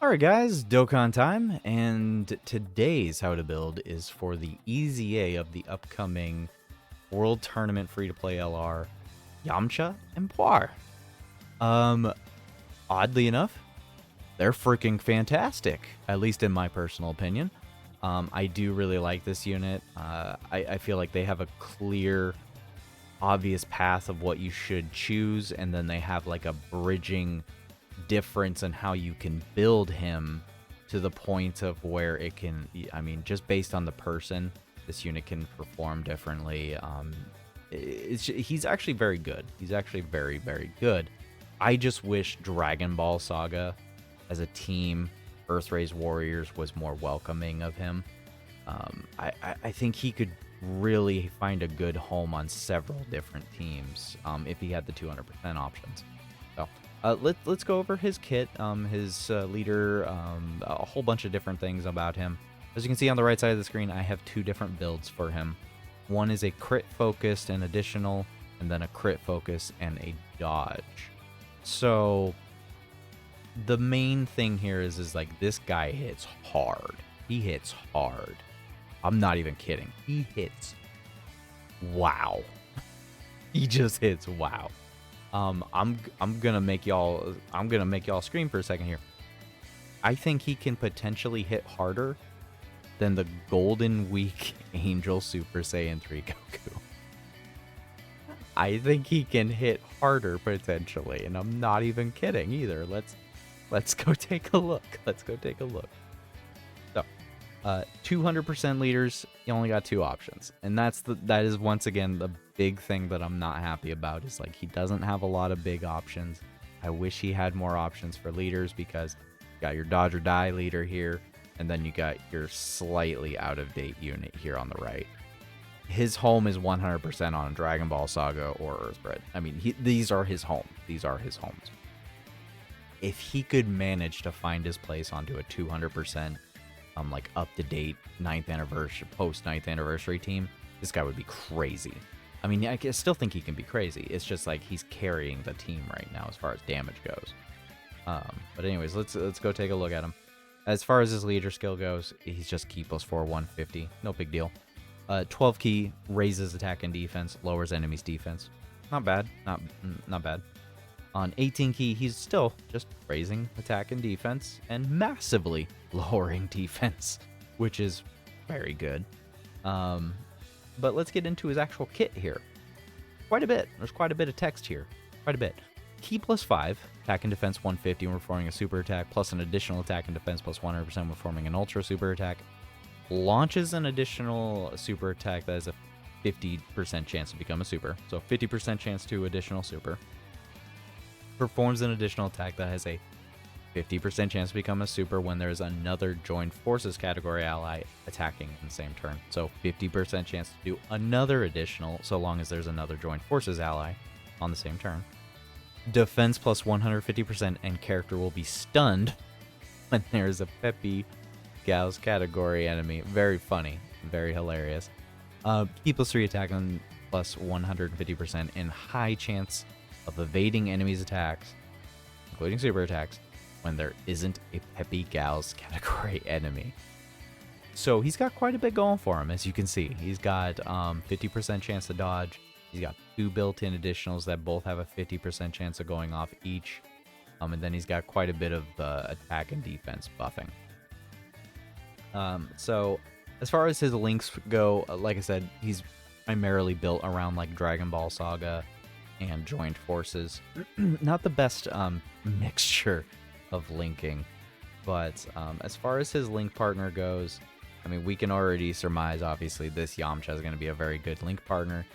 Alright guys, Dokkan time, and today's how to build is for the EZA of the upcoming World Tournament free-to-play LR, Yamcha and PUAR. Oddly enough, they're freaking fantastic, at least in my personal opinion. I do really like this unit. I feel like they have a clear, obvious path of what you should choose, and then they have like a bridging difference in how you can build him to the point of where it can, I mean, just based on the person, this unit can perform differently. He's actually very good. He's actually very, very good. I just wish Dragon Ball Saga as a team, Earthrays Warriors, was more welcoming of him. I think he could really find a good home on several different teams if he had the 200% options. So let's go over his kit, his leader, a whole bunch of different things about him. As you can see on the right side of the screen, I have two different builds for him. One is a crit focused and additional, and then a crit focus and a dodge. So the main thing here is like this guy hits hard. He hits hard. I'm not even kidding. He hits wow. He just hits wow. I'm gonna make y'all scream for a second here. I think he can potentially hit harder than the Golden Week Angel Super Saiyan 3 Goku. I think he can hit harder potentially, and I'm not even kidding either. Let's go take a look. Let's go take a look. So, 200% leaders, you only got two options, and that is once again the big thing that I'm not happy about, is like he doesn't have a lot of big options. I wish he had more options for leaders, because you got your dodge or die leader here, and then you got your slightly out of date unit here on the right. His home is 100% on Dragon Ball Saga or Earthbred. I mean, these are his home. These are his homes. If he could manage to find his place onto a 200% like up-to-date 9th anniversary, post-9th anniversary team, this guy would be crazy. I mean, I still think he can be crazy. It's just like he's carrying the team right now as far as damage goes. But anyways, let's go take a look at him. As far as his leader skill goes, he's just key plus 4, 150. No big deal. 12 key raises attack and defense, lowers enemies' defense. Not bad. Not bad. On 18 key, he's still just raising attack and defense and massively lowering defense, which is very good. But let's get into his actual kit here. Quite a bit. There's quite a bit of text here. Quite a bit. Key plus 5, attack and defense 150 when performing a super attack, plus an additional attack and defense plus 100% when performing an ultra super attack. Launches an additional super attack that has a 50% chance to become a super. So 50% chance to additional super. Performs an additional attack that has a 50% chance to become a super when there's another joined forces category ally attacking in the same turn. So 50% chance to do another additional so long as there's another joined forces ally on the same turn. Defense plus 150%, and character will be stunned when there's a Peppy Gals category enemy. Very funny. Very hilarious. Key plus 3 attack and plus 150% and high chance of evading enemies' attacks, including super attacks, when there isn't a Peppy Gals category enemy. So he's got quite a bit going for him, as you can see. He's got 50% chance to dodge. He's got 2 built-in additionals that both have a 50% chance of going off each. And then he's got quite a bit of attack and defense buffing. So as far as his links go, like I said, he's primarily built around like Dragon Ball Saga and joined forces. Not the best mixture of linking, but as far as his link partner goes, I mean, we can already surmise, obviously, this Yamcha is going to be a very good link partner.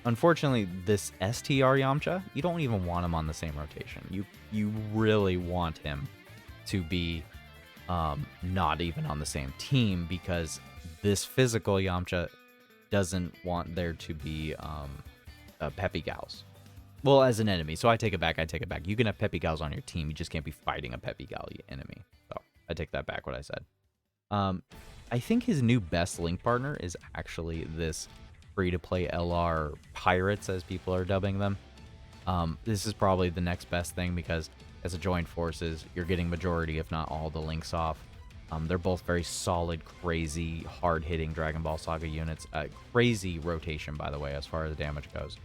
Unfortunately, this STR Yamcha, you don't even want him on the same rotation. You really want him to be not even on the same team, because this physical Yamcha doesn't want there to be Peppy Gals. Well, as an enemy. So I take it back. You can have Peppy Gals on your team. You just can't be fighting a Peppy Gal enemy. So I take that back, what I said. I think his new best link partner is actually this free-to-play LR Pirates, as people are dubbing them. This is probably the next best thing, because as a joined forces. You're getting majority, if not all, the links off. They're both very solid, crazy, hard-hitting Dragon Ball Saga units. Crazy rotation, by the way, as far as damage goes.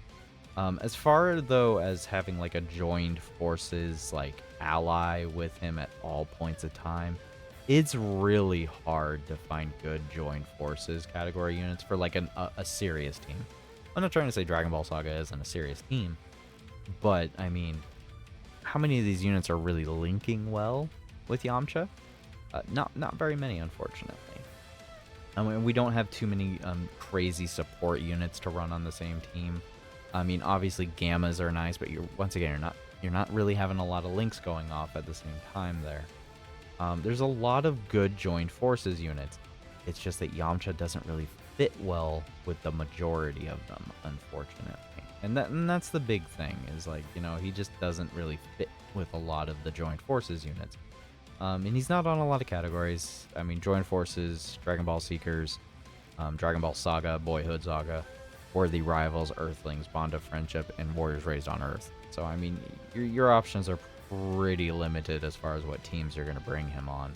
As far, though, as having, like, a joined forces, like, ally with him at all points of time, it's really hard to find good joined forces category units for, like, a serious team. I'm not trying to say Dragon Ball Saga isn't a serious team, but, I mean, how many of these units are really linking well with Yamcha? Not very many, unfortunately. I mean, we don't have too many crazy support units to run on the same team. I mean, obviously Gammas are nice, but once again, you're not really having a lot of links going off at the same time there. There's a lot of good joined forces units. It's just that Yamcha doesn't really fit well with the majority of them, unfortunately. And that's the big thing, is like, you know, he just doesn't really fit with a lot of the joined forces units. And he's not on a lot of categories. I mean, joined forces, Dragon Ball Seekers, Dragon Ball Saga, Boyhood Saga, Worthy Rivals, Earthlings, Bond of Friendship, and Warriors Raised on Earth. So, I mean, your options are pretty limited as far as what teams you're going to bring him on.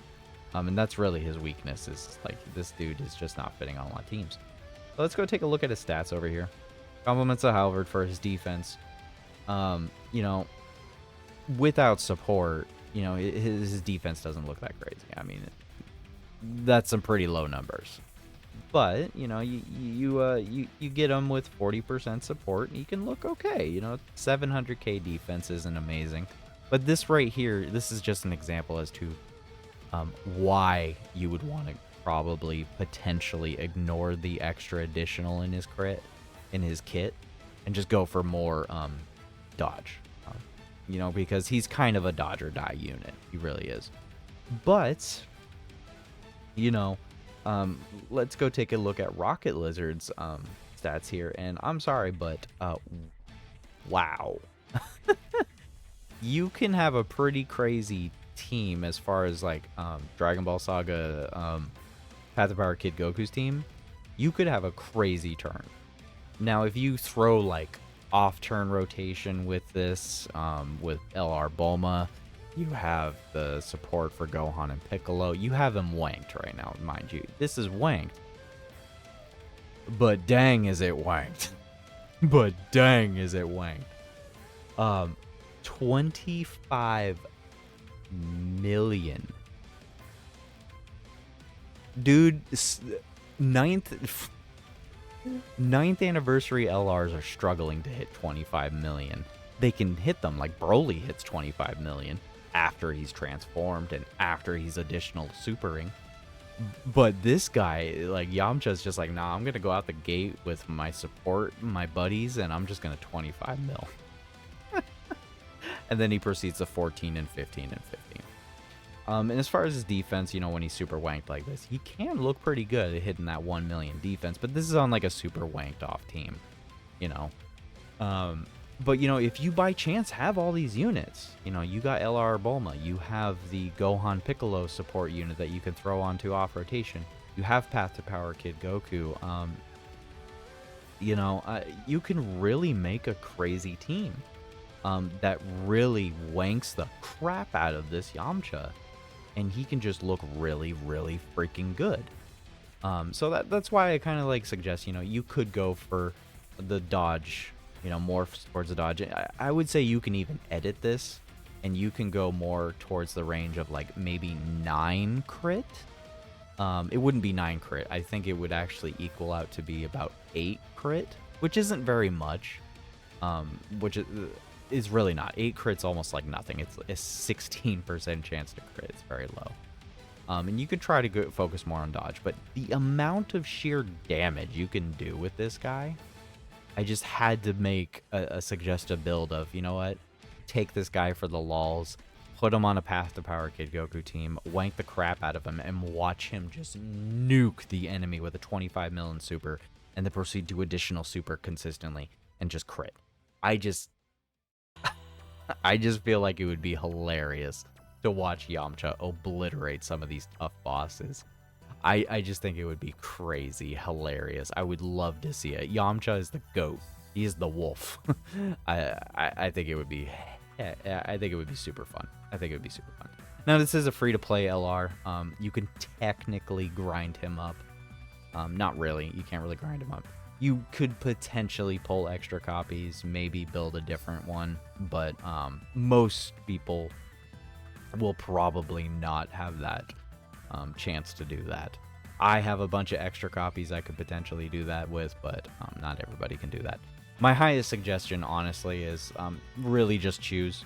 And that's really his weakness, is, like, this dude is just not fitting on a lot of teams. So let's go take a look at his stats over here. Compliments of Halvard for his defense. You know, without support, you know, his defense doesn't look that crazy. I mean, that's some pretty low numbers. But, you know, you get him with 40% support, and you can look okay. You know, 700k defense isn't amazing. But this right here, this is just an example as to why you would want to probably potentially ignore the extra additional in his kit, and just go for more dodge. You know, because he's kind of a dodge or die unit. He really is. But, you know, let's go take a look at Rocket Lizard's stats here. And I'm sorry, but wow. You can have a pretty crazy team as far as, like, Dragon Ball Saga, Path of Power Kid Goku's team. You could have a crazy turn. Now, if you throw, like, off-turn rotation with this, with LR Bulma, you have the support for Gohan and Piccolo. You have him wanked right now, mind you. This is wanked. But dang is it wanked. But dang is it wanked. 25 million. Dude, ninth anniversary LRs are struggling to hit 25 million. They can hit them, like Broly hits 25 million after he's transformed and after he's additional supering. But this guy, like Yamcha's just like, nah, I'm going to go out the gate with my support, my buddies, and I'm just going to 25 mil. And then he proceeds to 14 and 15 and 15. And as far as his defense, you know, when he's super wanked like this, he can look pretty good at hitting that 1 million defense. But this is on, like, a super wanked off team, you know. But, you know, if you by chance have all these units, you know, you got LR Bulma, you have the Gohan Piccolo support unit that you can throw onto off rotation, you have Path to Power Kid Goku, you know, you can really make a crazy team that really wanks the crap out of this Yamcha. And he can just look really, really freaking good. So that's why I kind of, like, suggest, you know, you could go for the dodge, you know, more towards the dodge. I would say you can even edit this, and you can go more towards the range of, like, maybe 9 crit. It wouldn't be 9 crit. I think it would actually equal out to be about 8 crit, which isn't very much, which is really not. 8 crit's almost like nothing. It's a 16% chance to crit. It's very low. And you could try to focus more on dodge, but the amount of sheer damage you can do with this guy, I just had to make a suggestive build of, you know what, take this guy for the lulz, put him on a Path to Power Kid Goku team, wank the crap out of him, and watch him just nuke the enemy with a 25 million super, and then proceed to additional super consistently, and just crit. I just feel like it would be hilarious to watch Yamcha obliterate some of these tough bosses. I just think it would be crazy hilarious. I would love to see it. Yamcha is the goat. He is the wolf. I think it would be Yeah, I think it would be super fun. I think it would be super fun. Now, this is a free-to-play LR. You can technically grind him up. Not really. You can't really grind him up. You could potentially pull extra copies, maybe build a different one, but most people will probably not have that chance to do that. I have a bunch of extra copies I could potentially do that with, but not everybody can do that. My highest suggestion, honestly, is really just choose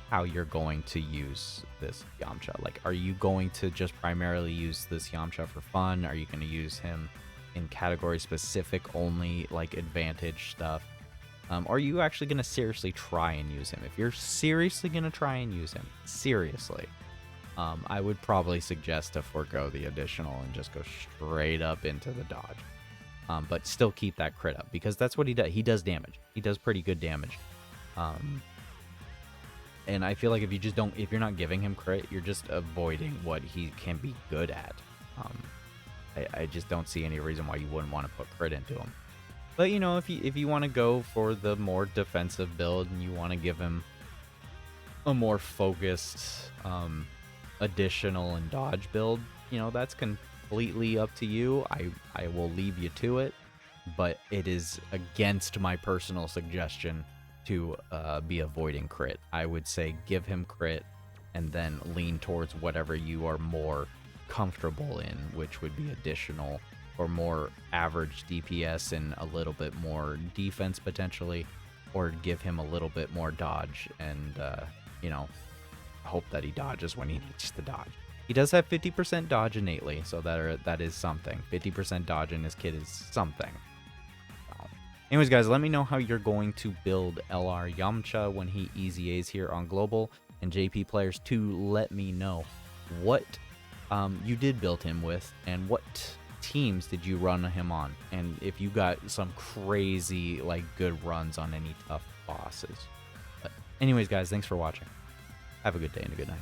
how you're going to use this Yamcha. Like, are you going to just primarily use this Yamcha for fun? Are you going to use him in category specific only, like advantage stuff? Are you actually going to seriously try and use him? If you're seriously going to try and use him, seriously, I would probably suggest to forego the additional and just go straight up into the dodge. But still keep that crit up, because that's what he does. He does damage. He does pretty good damage. And I feel like if you're not giving him crit, you're just avoiding what he can be good at. I just don't see any reason why you wouldn't want to put crit into him. But, you know, if you want to go for the more defensive build and you want to give him a more focused additional and dodge build, you know, that's completely up to you. I will leave you to it, but it is against my personal suggestion to be avoiding crit. I would say give him crit and then lean towards whatever you are more comfortable in, which would be additional or more average DPS and a little bit more defense potentially, or give him a little bit more dodge and, you know, hope that he dodges when he needs to dodge. He does have 50% dodge innately, so that is something. 50% dodge in his kit is something. Anyways, guys, let me know how you're going to build LR Yamcha when he EZAs here on Global. And JP players, too, let me know what you did build him with and what teams did you run him on. And if you got some crazy, like, good runs on any tough bosses. But anyways, guys, thanks for watching. Have a good day and a good night.